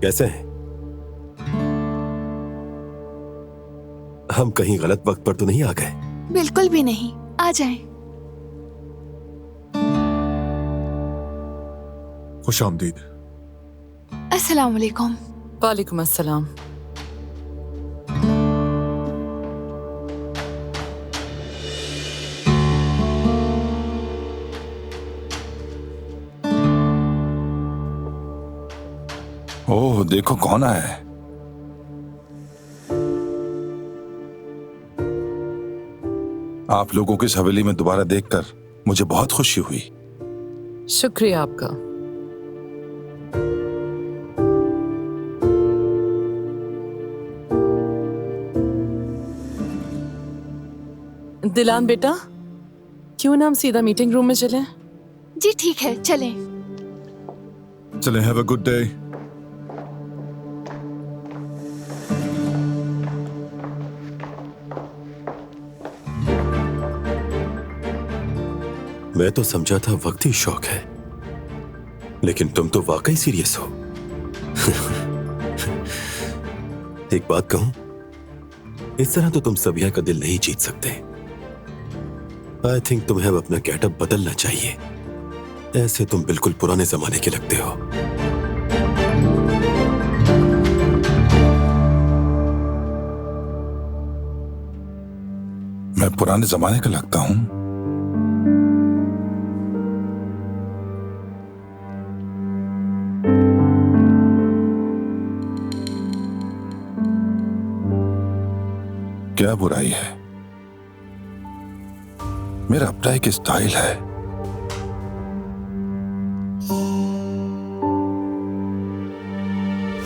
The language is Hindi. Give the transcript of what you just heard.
कैसे हैं? हम कहीं गलत वक्त पर तो नहीं आ गए? बिल्कुल भी नहीं, आ जाएं। खुश आमदीद। अस्सलाम वालेकुम। वालेकुम अस्सलाम। ओह, देखो कौन आया है। आप लोगों की इस हवेली में दोबारा देखकर मुझे बहुत खुशी हुई। शुक्रिया आपका। दिलान बेटा, क्यों ना हम सीधा मीटिंग रूम में चलें? जी ठीक है, चलें। चलें, हैव अ गुड डे। मैं तो समझा था वक्ती शौक है, लेकिन तुम तो वाकई सीरियस हो। एक बात कहूं, इस तरह तो तुम सबिया का दिल नहीं जीत सकते। आई थिंक तुम्हें अब अपना गेटअप बदलना चाहिए। ऐसे तुम बिल्कुल पुराने जमाने के लगते हो। मैं पुराने जमाने का लगता हूं? क्या बुराई है? मेरा अपना एक स्टाइल है।